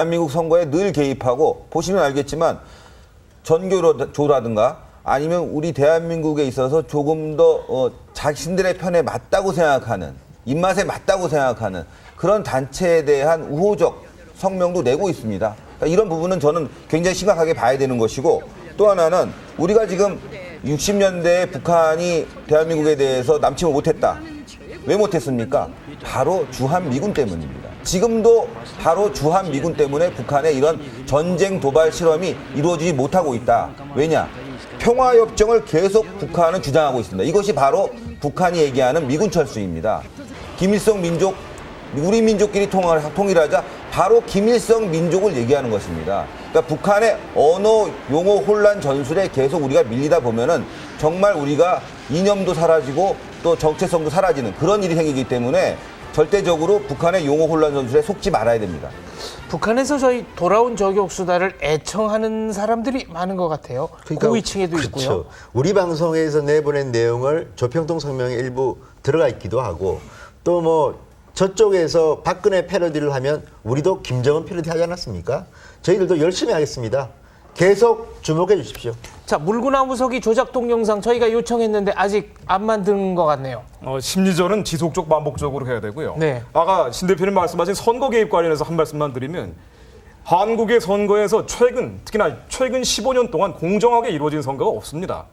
대한민국 선거에 늘 개입하고 보시면 알겠지만 전교조라든가 아니면 우리 대한민국에 있어서 조금 더 자신들의 편에 맞다고 생각하는 입맛에 맞다고 생각하는 그런 단체에 대한 우호적 성명도 내고 있습니다. 그러니까 이런 부분은 저는 굉장히 심각하게 봐야 되는 것이고 또 하나는 우리가 지금 60년대에 북한이 대한민국에 대해서 남침을 못했다. 왜 못했습니까? 바로 주한미군 때문입니다. 지금도 바로 주한미군 때문에 북한의 이런 전쟁 도발 실험이 이루어지지 못하고 있다. 왜냐? 평화협정을 계속 북한은 주장하고 있습니다. 이것이 바로 북한이 얘기하는 미군 철수입니다. 김일성 민족, 우리 민족끼리 통일하자 바로 김일성 민족을 얘기하는 것입니다. 그러니까 북한의 언어, 용어 혼란 전술에 계속 우리가 밀리다 보면은 정말 우리가 이념도 사라지고 또 정체성도 사라지는 그런 일이 생기기 때문에 절대적으로 북한의 용어 혼란 전술에 속지 말아야 됩니다. 북한에서 저희 돌아온 저격수다를 애청하는 사람들이 많은 것 같아요. 그러니까, 고위층에도 그렇죠. 있고요. 우리 방송에서 내보낸 내용을 조평통 성명에 일부 들어가 있기도 하고 또 뭐 저쪽에서 박근혜 패러디를 하면 우리도 김정은 패러디 하지 않았습니까? 저희들도 열심히 하겠습니다. 계속 주목해 주십시오. 자, 물구나무 서기 조작 동영상 저희가 요청했는데 아직 안 만든 것 같네요. 심리전은 지속적 반복적으로 해야 되고요. 네. 아까 신 대표님 말씀하신 선거 개입 관련해서 한 말씀만 드리면 한국의 선거에서 특히나 최근 15년 동안 공정하게 이루어진 선거가 없습니다.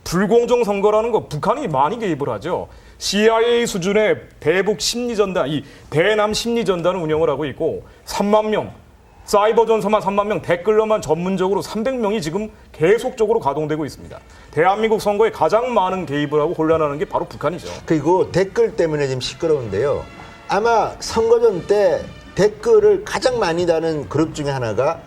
불공정 선거라는 거 북한이 많이 개입을 하죠. CIA 수준의 대북 심리전단, 이 대남 심리전단을 운영을 하고 있고 3만 명, 사이버 전서만 3만 명, 댓글러만 전문적으로 300명이 지금 계속적으로 가동되고 있습니다. 대한민국 선거에 가장 많은 개입을 하고 혼란하는 게 바로 북한이죠. 그리고 댓글 때문에 지금 시끄러운데요. 아마 선거전 때 댓글을 가장 많이 다는 그룹 중에 하나가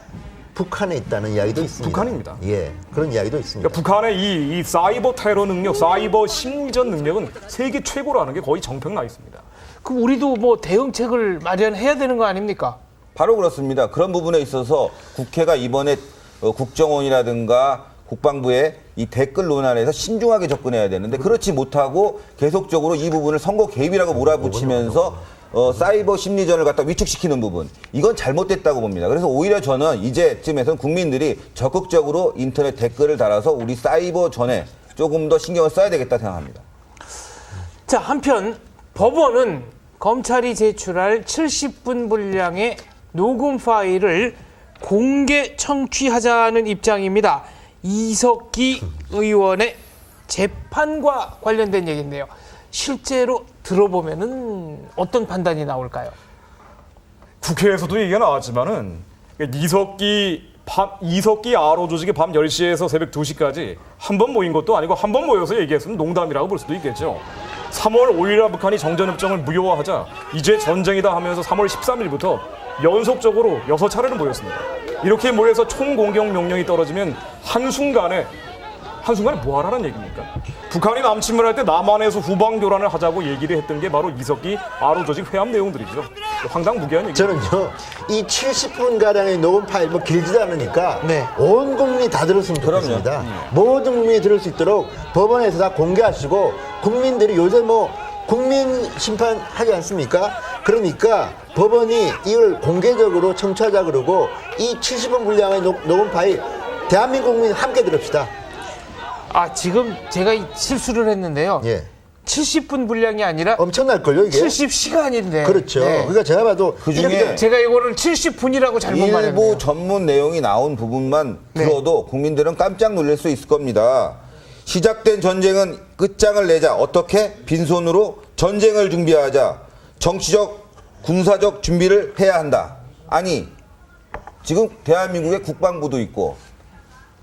북한에 있다는 이야기도 있습니다. 북한입니다. 예, 그런 이야기도 있습니다. 그러니까 북한의 이 사이버 테러 능력, 사이버 심리전 능력은 세계 최고라는 게 거의 정평나 있습니다. 그럼 우리도 뭐 대응책을 마련해야 되는 거 아닙니까? 바로 그렇습니다. 그런 부분에 있어서 국회가 이번에 국정원이라든가 국방부의 이 댓글 논란에서 신중하게 접근해야 되는데 그렇지 못하고 계속적으로 이 부분을 선거 개입이라고 몰아붙이면서 사이버 심리전을 갖다 위축시키는 부분 이건 잘못됐다고 봅니다. 그래서 오히려 저는 이제쯤에서는 국민들이 적극적으로 인터넷 댓글을 달아서 우리 사이버전에 조금 더 신경을 써야 되겠다 생각합니다. 자, 한편 법원은 검찰이 제출할 70분 분량의 녹음 파일을 공개 청취하자는 입장입니다. 이석기 의원의 재판과 관련된 얘기인데요. 실제로 들어보면은 어떤 판단이 나올까요? 국회에서도 얘기가 나왔지만은 이석기 아로 조직이 밤 10시에서 새벽 2시까지 한 번 모인 것도 아니고 한 번 모여서 얘기했으면 농담이라고 볼 수도 있겠죠. 3월 5일에 북한이 정전협정을 무효화하자 이제 전쟁이다 하면서 3월 13일부터 연속적으로 6차례를 모였습니다. 이렇게 모여서 총공격 명령이 떨어지면 한순간에 뭐 하라는 얘기입니까? 북한이 남침을 할 때 남한에서 후방 교란을 하자고 얘기를 했던 게 바로 이석기 아로 조직 회합 내용들이죠. 황당무계한 얘기죠. 저는요, 이 70분가량의 녹음 파일, 뭐 길지도 않으니까 네. 온 국민이 다 들었으면 좋겠습니다. 모든 국민이 들을 수 있도록 법원에서 다 공개하시고 국민들이 요새 뭐 국민 심판하지 않습니까? 그러니까 법원이 이걸 공개적으로 청취하자 그러고 이 70분 분량의 녹음 파일 대한민국 국민 함께 들읍시다. 아, 지금 제가 실수를 했는데요. 예. 70분 분량이 아니라 엄청날걸요, 이게? 70시간인데. 그렇죠. 그러니까 제가 봐도 그중에 제가 이거를 70분이라고 잘못 말했네요. 일부 전문 내용이 나온 부분만 들어도 국민들은 깜짝 놀랄 수 있을 겁니다. 시작된 전쟁은 끝장을 내자. 어떻게? 빈손으로 전쟁을 준비하자. 정치적, 군사적 준비를 해야 한다. 아니, 지금 대한민국의 국방부도 있고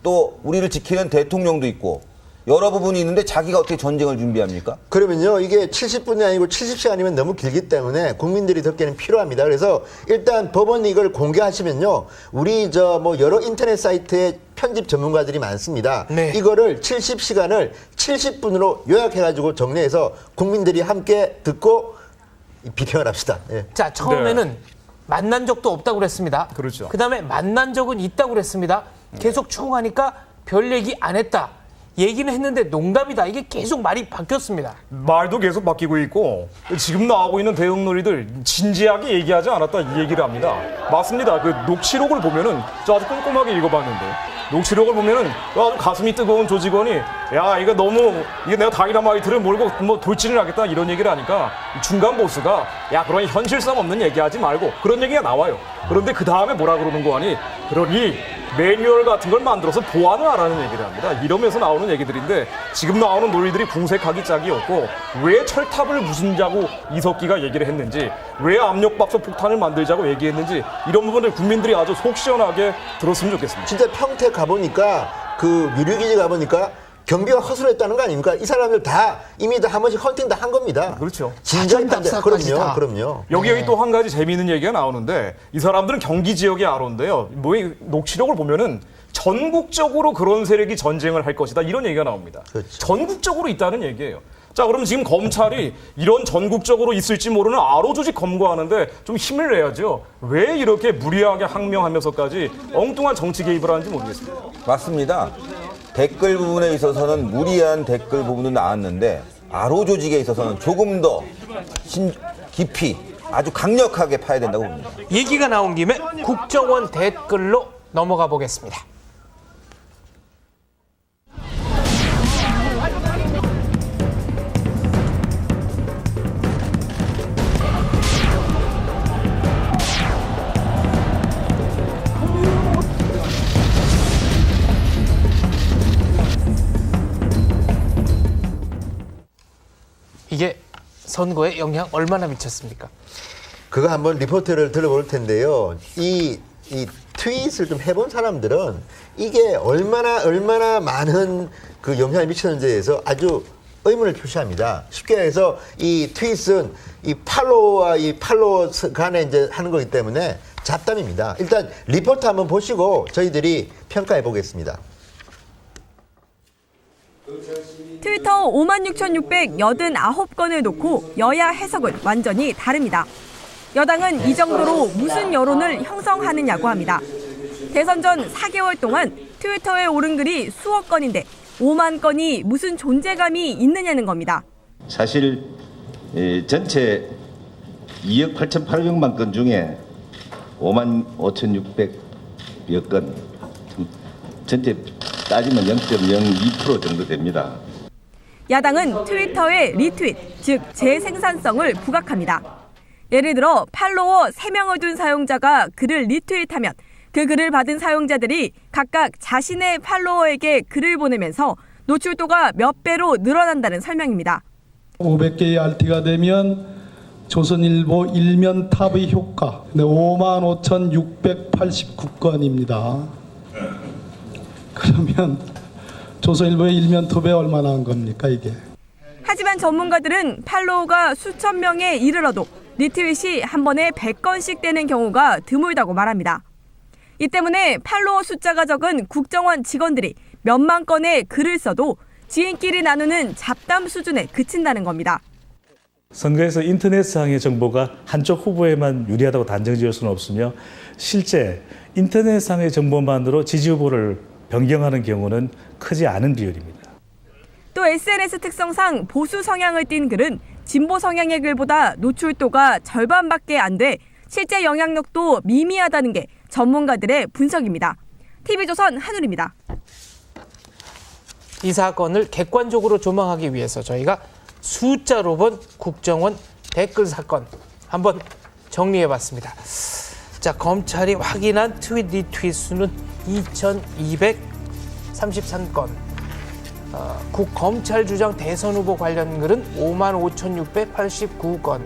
또 우리를 지키는 대통령도 있고 여러 부분이 있는데 자기가 어떻게 전쟁을 준비합니까? 그러면요, 이게 70분이 아니고 70시간이면 너무 길기 때문에 국민들이 듣기에는 필요합니다. 그래서 일단 법원이 이걸 공개하시면요, 우리 뭐 여러 인터넷 사이트에 편집 전문가들이 많습니다. 네. 이거를 70시간을 70분으로 요약해가지고 정리해서 국민들이 함께 듣고 비평을 합시다. 예. 자, 처음에는 만난 적도 없다고 그랬습니다. 그렇죠. 그다음에 만난 적은 있다고 그랬습니다. 계속 추궁하니까 별 얘기 안 했다. 얘기는 했는데 농담이다. 이게 계속 말이 바뀌었습니다. 말도 계속 바뀌고 있고 지금 나오고 있는 대응 논의들 진지하게 얘기하지 않았다 이 얘기를 합니다. 맞습니다. 그 녹취록을 보면은 저 아주 꼼꼼하게 읽어봤는데 녹취록을 보면은 아주 가슴이 뜨거운 조직원이 야 이거 너무 이게 내가 다이너마이트를 몰고 뭐 돌진을 하겠다 이런 얘기를 하니까 중간 보스가 야 그런 현실성 없는 얘기하지 말고 그런 얘기가 나와요. 그런데 그 다음에 뭐라 그러는 거 아니? 그러니 매뉴얼 같은 걸 만들어서 보완을 하라는 얘기를 합니다. 이러면서 나오는 얘기들인데 지금 나오는 논리들이 궁색하기 짝이었고 왜 철탑을 부순자고 이석기가 얘기를 했는지 왜 압력밥솥 폭탄을 만들자고 얘기했는지 이런 부분들 국민들이 아주 속 시원하게 들었으면 좋겠습니다. 진짜 평택 가보니까 그 유류기지 가보니까 경비가 허술했다는 거 아닙니까? 이 사람들 다 이미 다 한 번씩 헌팅 다 한 겁니다. 그렇죠. 진작에 사전답사까지 다. 그럼요. 여기 또 한 가지 재미있는 얘기가 나오는데 이 사람들은 경기 지역의 아로인데요. 뭐 이 녹취록을 보면은 전국적으로 그런 세력이 전쟁을 할 것이다 이런 얘기가 나옵니다. 그렇죠. 전국적으로 있다는 얘기예요. 자, 그럼 지금 검찰이 이런 전국적으로 있을지 모르는 아로 조직 검거하는데 좀 힘을 내야죠. 왜 이렇게 무리하게 항명하면서까지 엉뚱한 정치 개입을 하는지 모르겠습니다. 맞습니다. 댓글 부분에 있어서는 무리한 댓글 부분도 나왔는데 아로 조직에 있어서는 조금 더 깊이 아주 강력하게 파야 된다고 봅니다. 얘기가 나온 김에 국정원 댓글로 넘어가 보겠습니다. 이게 선거에 영향 얼마나 미쳤습니까? 그거 한번 리포트를 들어볼 텐데요. 이 트윗을 좀 해본 사람들은 이게 얼마나 많은 그 영향을 미쳤는지에 대해서 아주 의문을 표시합니다. 쉽게 해서 이 트윗은 이 팔로워와 이 팔로워 간에 이제 하는 거기 때문에 잡담입니다. 일단 리포트 한번 보시고 저희들이 평가해 보겠습니다. 트위터 56,689건을 놓고 여야 해석은 완전히 다릅니다. 여당은 이 정도로 무슨 여론을 형성하느냐고 합니다. 대선 전 4개월 동안 트위터에 오른 글이 수억 건인데 5만 건이 무슨 존재감이 있느냐는 겁니다. 사실 전체 2억 8,800만 건 중에 5만 5,600여 건 전체 따지면 0.02% 정도 됩니다. 야당은 트위터의 리트윗, 즉 재생산성을 부각합니다. 예를 들어 팔로워 3명을 둔 사용자가 글을 리트윗하면 그 글을 받은 사용자들이 각각 자신의 팔로워에게 글을 보내면서 노출도가 몇 배로 늘어난다는 설명입니다. 500개의 RT가 되면 조선일보 일면 탑의 효과 55,689건입니다. 그러면 조선일보의 일면 탑에 얼마나 한 겁니까 이게? 하지만 전문가들은 팔로워가 수천 명에 이르러도 리트윗이 한 번에 100건씩 되는 경우가 드물다고 말합니다. 이 때문에 팔로워 숫자가 적은 국정원 직원들이 몇만 건의 글을 써도 지인끼리 나누는 잡담 수준에 그친다는 겁니다. 선거에서 인터넷상의 정보가 한쪽 후보에만 유리하다고 단정 지을 수는 없으며 실제 인터넷상의 정보만으로 지지 후보를 변경하는 경우는 크지 않은 비율입니다. 또 SNS 특성상 보수 성향을 띤 글은 진보 성향의 글보다 노출도가 절반밖에 안 돼 실제 영향력도 미미하다는 게 전문가들의 분석입니다. TV조선 한울입니다. 이 사건을 객관적으로 조망하기 위해서 저희가 숫자로 본 국정원 댓글 사건 한번 정리해봤습니다. 자, 검찰이 확인한 트윗 리트윗 수는 2,233건. 국검찰 주장 대선 후보 관련 글은 55,689건.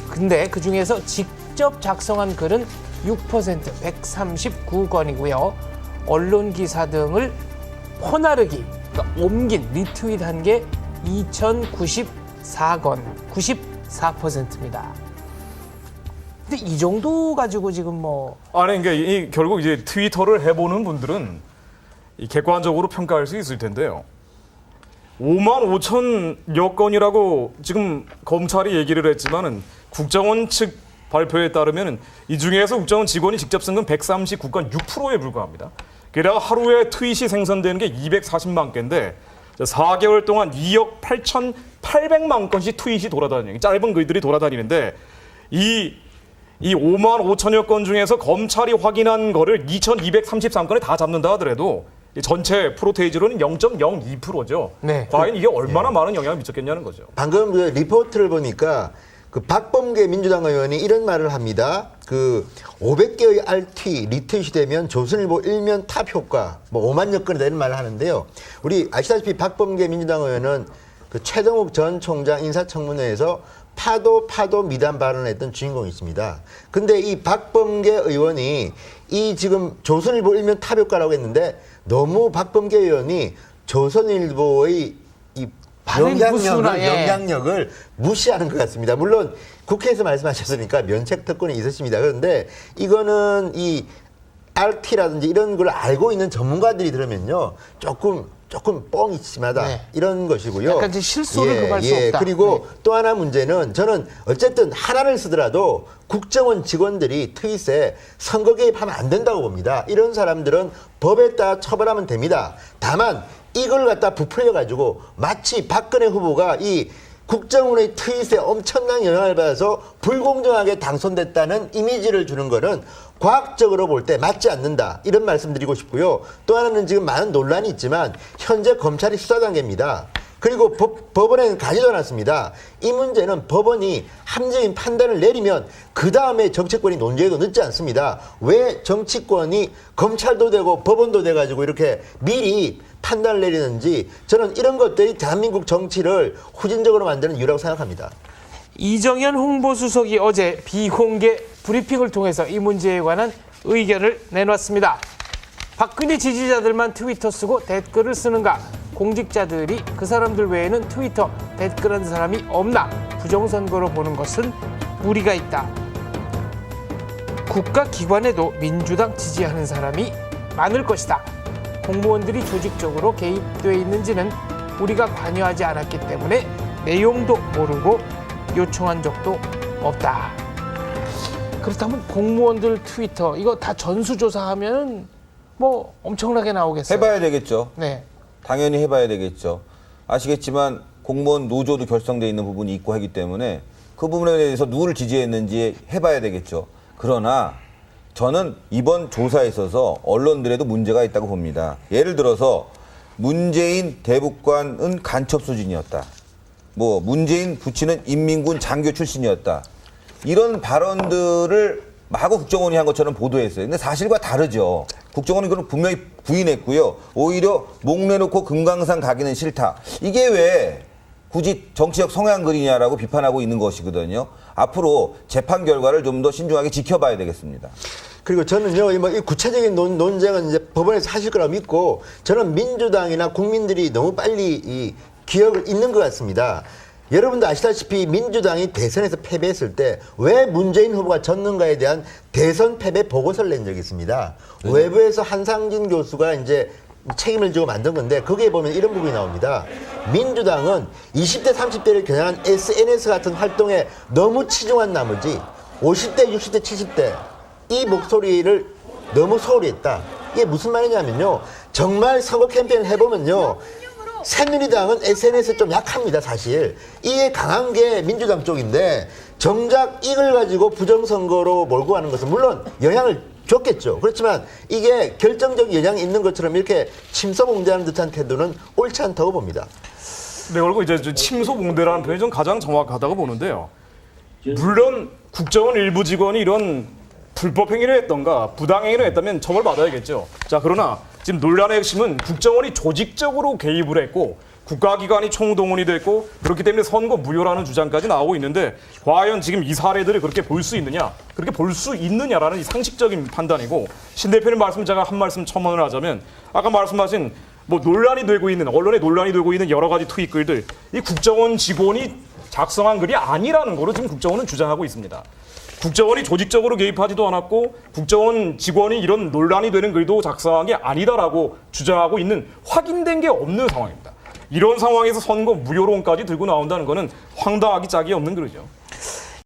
근데 그중에서 직접 작성한 글은 6% 139건이고요. 언론 기사 등을 퍼나르기, 그러니까 옮긴 리트윗한 게 2,094건, 94%입니다. 근데 이 정도 가지고 지금 뭐 아니 그러니까 결국 이제 트위터를 해보는 분들은 객관적으로 평가할 수 있을 텐데요. 5만 5천여 건이라고 지금 검찰이 얘기를 했지만은 국정원 측 발표에 따르면 이 중에서 국정원 직원이 직접 쓴 건 139건 6%에 불과합니다. 게다가 하루에 트윗이 생성되는 게 240만 개인데 4개월 동안 2억 8,800만 건씩 트윗이 돌아다니는 짧은 글들이 돌아다니는데 이 5만 5천여 건 중에서 검찰이 확인한 거를 2,233건에 다 잡는다 하더라도 이 전체 프로테이지로는 0.02%죠. 네. 과연 이게 얼마나 많은 영향을 미쳤겠냐는 거죠. 방금 그 리포트를 보니까 그 박범계 민주당 의원이 이런 말을 합니다. 그 500개의 RT 리트윗이 되면 조선일보 일면 탑 효과 뭐 5만여 건이다 이런 말을 하는데요. 우리 아시다시피 박범계 민주당 의원은 그 최동욱 전 총장 인사청문회에서 파도 미담 발언했던 주인공이 있습니다. 근데 이 박범계 의원이 이 지금 조선일보 일면 탑 효과라고 했는데 너무 박범계 의원이 조선일보의 이 영향력을 무시하는 것 같습니다. 물론 국회에서 말씀하셨으니까 면책 특권이 있으십니다. 그런데 이거는 이 RT라든지 이런 걸 알고 있는 전문가들이 들으면요 조금 뻥이 심하다 이런 것이고요. 약간 실수를 금할 수 없다. 그리고 또 하나 문제는 저는 어쨌든 하나를 쓰더라도 국정원 직원들이 트윗에 선거 개입하면 안 된다고 봅니다. 이런 사람들은 법에 따라 처벌하면 됩니다. 다만 이걸 갖다 부풀려가지고 마치 박근혜 후보가 이 국정원의 트윗에 엄청난 영향을 받아서 불공정하게 당선됐다는 이미지를 주는 거는 과학적으로 볼 때 맞지 않는다. 이런 말씀 드리고 싶고요. 또 하나는 지금 많은 논란이 있지만 현재 검찰이 수사 단계입니다. 그리고 법원에는 가지도 않았습니다. 이 문제는 법원이 합리적인 판단을 내리면 그 다음에 정치권이 논의해도 늦지 않습니다. 왜 정치권이 검찰도 되고 법원도 돼가지고 이렇게 미리 판단을 내리는지 저는 이런 것들이 대한민국 정치를 후진적으로 만드는 이유라고 생각합니다. 이정현 홍보수석이 어제 비공개 브리핑을 통해서 이 문제에 관한 의견을 내놨습니다. 박근혜 지지자들만 트위터 쓰고 댓글을 쓰는가? 공직자들이 그 사람들 외에는 트위터 댓글하는 사람이 없나? 부정선거로 보는 것은 무리가 있다. 국가기관에도 민주당 지지하는 사람이 많을 것이다. 공무원들이 조직적으로 개입돼 있는지는 우리가 관여하지 않았기 때문에 내용도 모르고 요청한 적도 없다. 그렇다면 공무원들 트위터 이거 다 전수조사하면 뭐 엄청나게 나오겠어요. 해봐야 되겠죠. 네. 당연히 해봐야 되겠죠. 아시겠지만 공무원 노조도 결성돼 있는 부분이 있고 하기 때문에 그 부분에 대해서 누구를 지지했는지 해봐야 되겠죠. 그러나 저는 이번 조사에 있어서 언론들에도 문제가 있다고 봅니다. 예를 들어서 문재인 대북관은 간첩 수준이었다. 뭐 문재인 부친은 인민군 장교 출신이었다. 이런 발언들을 마구 국정원이 한 것처럼 보도했어요. 근데 사실과 다르죠. 국정원은 그걸 분명히 부인했고요. 오히려 목 내놓고 금강산 가기는 싫다. 이게 왜 굳이 정치적 성향 글이냐라고 비판하고 있는 것이거든요. 앞으로 재판 결과를 좀 더 신중하게 지켜봐야 되겠습니다. 그리고 저는요, 이 구체적인 논쟁은 이제 법원에서 하실 거라고 믿고 저는 민주당이나 국민들이 너무 빨리 이 기억을 잊는 것 같습니다. 여러분도 아시다시피 민주당이 대선에서 패배했을 때 왜 문재인 후보가 졌는가에 대한 대선 패배 보고서를 낸 적이 있습니다. 외부에서 한상진 교수가 이제 책임을 지고 만든 건데 거기에 보면 이런 부분이 나옵니다. 민주당은 20대, 30대를 겨냥한 SNS 같은 활동에 너무 치중한 나머지 50대, 60대, 70대 이 목소리를 너무 소홀히 했다. 이게 무슨 말이냐면요. 정말 선거 캠페인을 해보면요. 새누리당은 SNS에 좀 약합니다, 사실. 이게 강한 게 민주당 쪽인데 정작 이걸 가지고 부정선거로 몰고 가는 것은 물론 영향을 줬겠죠. 그렇지만 이게 결정적 영향이 있는 것처럼 이렇게 침소봉대하는 듯한 태도는 옳지 않다고 봅니다. 네, 그리고 이제 침소봉대라는 표현이 좀 가장 정확하다고 보는데요. 물론 국정원 일부 직원이 이런 불법 행위를 했던가 부당 행위를 했다면 처벌받아야겠죠. 자, 그러나 지금 논란의 핵심은 국정원이 조직적으로 개입을 했고 국가기관이 총동원이 됐고 그렇기 때문에 선거 무효라는 주장까지 나오고 있는데 과연 지금 이 사례들을 그렇게 볼 수 있느냐, 그렇게 볼 수 있느냐라는 이 상식적인 판단이고 신 대표님 말씀 제가 한 말씀 첨언을 하자면 아까 말씀하신 뭐 논란이 되고 있는 언론에 논란이 되고 있는 여러 가지 트윗 글들 이 국정원 직원이 작성한 글이 아니라는 거로 지금 국정원은 주장하고 있습니다. 국정원이 조직적으로 개입하지도 않았고 국정원 직원이 이런 논란이 되는 글도 작성한 게 아니다라고 주장하고 있는 확인된 게 없는 상황입니다. 이런 상황에서 선거 무효론까지 들고 나온다는 것은 황당하기 짝이 없는 글이죠.